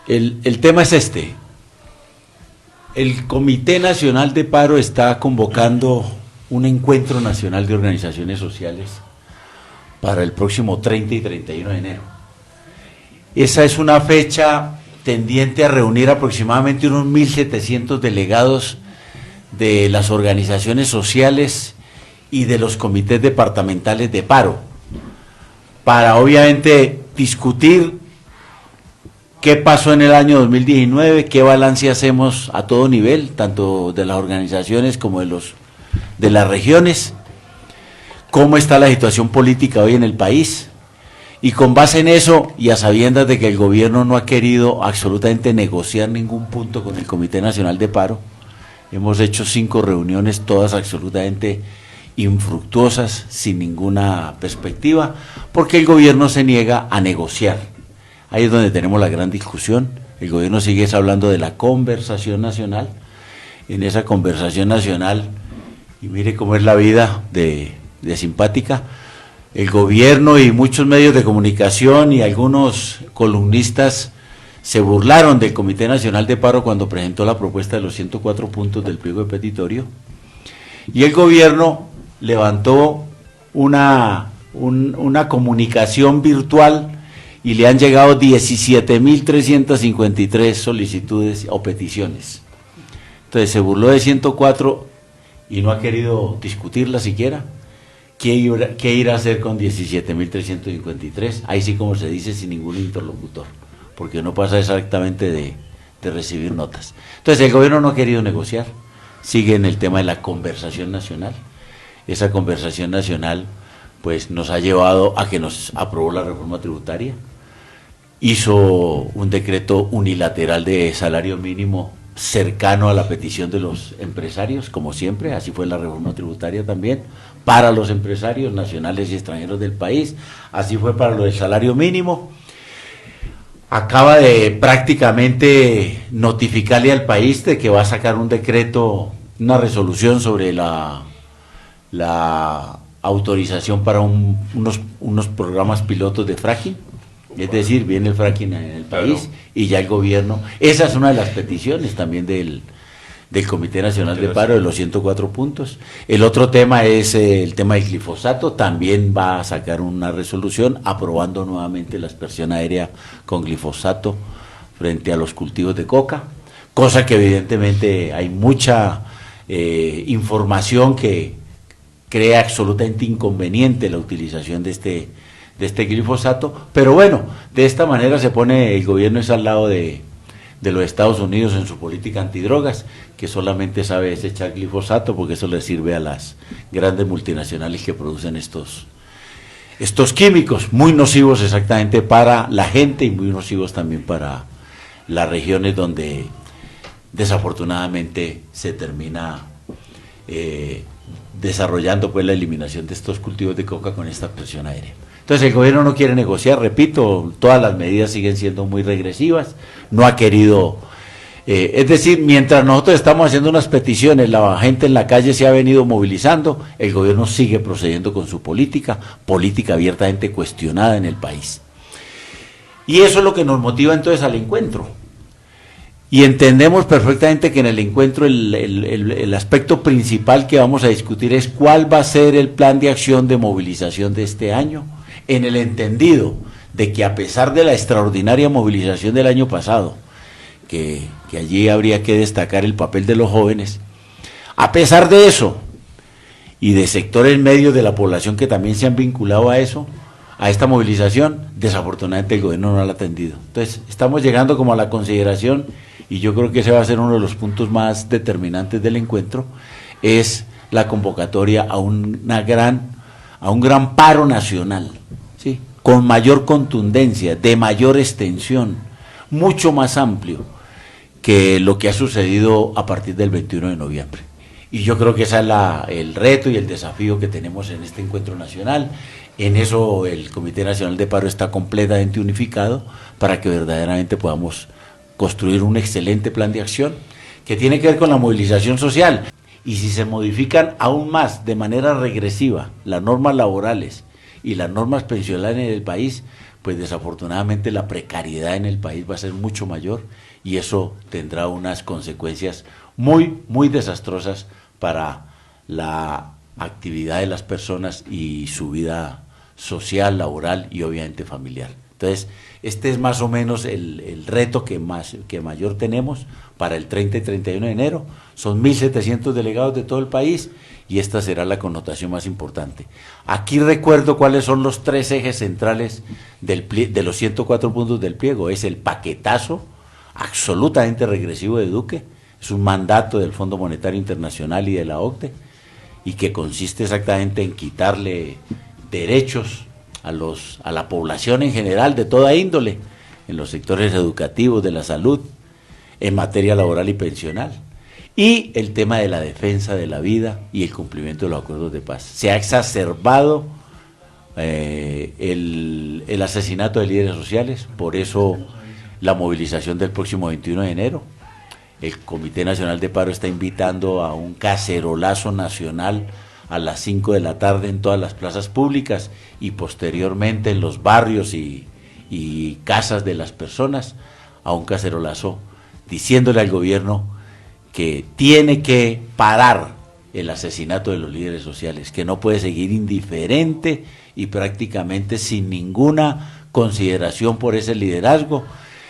El tema es este. El Comité Nacional de Paro está convocando un encuentro nacional de organizaciones sociales para el próximo 30 y 31 de enero. Esa es una fecha tendiente a reunir aproximadamente unos 1.700 delegados de las organizaciones sociales y de los comités departamentales de paro, para obviamente discutir qué pasó en el año 2019, qué balance hacemos a todo nivel, tanto de las organizaciones como de las regiones, cómo está la situación política hoy en el país, y con base en eso, y a sabiendas de que el gobierno no ha querido absolutamente negociar ningún punto con el Comité Nacional de Paro, hemos hecho 5 reuniones, todas absolutamente infructuosas, sin ninguna perspectiva, porque el gobierno se niega a negociar. Ahí es donde tenemos la gran discusión. El gobierno sigue hablando de la conversación nacional. En esa conversación nacional, y mire cómo es la vida de simpática, el gobierno y muchos medios de comunicación y algunos columnistas se burlaron del Comité Nacional de Paro cuando presentó la propuesta de los 104 puntos del pliego de petitorio, y el gobierno levantó una comunicación virtual y le han llegado 17.353 solicitudes o peticiones. Entonces se burló de 104 y no ha querido discutirla siquiera. ¿Qué irá a hacer con 17.353? Ahí sí, como se dice, sin ningún interlocutor, porque no pasa exactamente de recibir notas. Entonces el gobierno no ha querido negociar, sigue en el tema de la conversación nacional. Esa conversación nacional pues nos ha llevado a que nos aprobó la reforma tributaria, hizo un decreto unilateral de salario mínimo cercano a la petición de los empresarios, como siempre, así fue la reforma tributaria también, para los empresarios nacionales y extranjeros del país, así fue para lo del salario mínimo. Acaba de prácticamente notificarle al país de que va a sacar un decreto, una resolución sobre la autorización para unos programas pilotos de fracking. Es decir, viene el fracking en el país y ya el gobierno, esa es una de las peticiones también del Comité Nacional de Paro, de los 104 puntos. El otro tema es el tema del glifosato, también va a sacar una resolución aprobando nuevamente la aspersión aérea con glifosato frente a los cultivos de coca, cosa que evidentemente hay mucha información que crea absolutamente inconveniente la utilización de este glifosato, pero bueno, de esta manera se pone el gobierno es al lado de los Estados Unidos en su política antidrogas, que solamente sabe desechar glifosato porque eso le sirve a las grandes multinacionales que producen estos químicos, muy nocivos exactamente para la gente y muy nocivos también para las regiones donde desafortunadamente se termina desarrollando pues la eliminación de estos cultivos de coca con esta presión aérea. Entonces el gobierno no quiere negociar, repito, todas las medidas siguen siendo muy regresivas, no ha querido, es decir, mientras nosotros estamos haciendo unas peticiones, la gente en la calle se ha venido movilizando, el gobierno sigue procediendo con su política abiertamente cuestionada en el país. Y eso es lo que nos motiva entonces al encuentro. Y entendemos perfectamente que en el encuentro el aspecto principal que vamos a discutir es cuál va a ser el plan de acción de movilización de este año, en el entendido de que a pesar de la extraordinaria movilización del año pasado, que allí habría que destacar el papel de los jóvenes, a pesar de eso, y de sectores medios de la población que también se han vinculado a eso, a esta movilización, desafortunadamente el gobierno no la ha atendido. Entonces, estamos llegando como a la consideración, y yo creo que ese va a ser uno de los puntos más determinantes del encuentro, es la convocatoria a un gran paro nacional, ¿sí? Con mayor contundencia, de mayor extensión, mucho más amplio que lo que ha sucedido a partir del 21 de noviembre. Y yo creo que ese es el reto y el desafío que tenemos en este encuentro nacional. En eso el Comité Nacional de Paro está completamente unificado para que verdaderamente podamos construir un excelente plan de acción que tiene que ver con la movilización social. Y si se modifican aún más de manera regresiva las normas laborales y las normas pensionales en el país, pues desafortunadamente la precariedad en el país va a ser mucho mayor y eso tendrá unas consecuencias muy, muy desastrosas para la actividad de las personas y su vida social, laboral y obviamente familiar. Entonces, este es más o menos el reto que mayor tenemos para el 30 y 31 de enero. Son 1.700 delegados de todo el país y esta será la connotación más importante. Aquí recuerdo cuáles son los 3 ejes centrales de los 104 puntos del pliego. Es el paquetazo absolutamente regresivo de Duque, es un mandato del Fondo Monetario Internacional y de la OCDE, y que consiste exactamente en quitarle derechos a la población en general de toda índole, en los sectores educativos, de la salud, en materia laboral y pensional, y el tema de la defensa de la vida y el cumplimiento de los acuerdos de paz. Se ha exacerbado el asesinato de líderes sociales, por eso la movilización del próximo 21 de enero. El Comité Nacional de Paro está invitando a un cacerolazo nacional a las 5 de la tarde en todas las plazas públicas y posteriormente en los barrios y casas de las personas, a un cacerolazo diciéndole al gobierno que tiene que parar el asesinato de los líderes sociales, que no puede seguir indiferente y prácticamente sin ninguna consideración por ese liderazgo,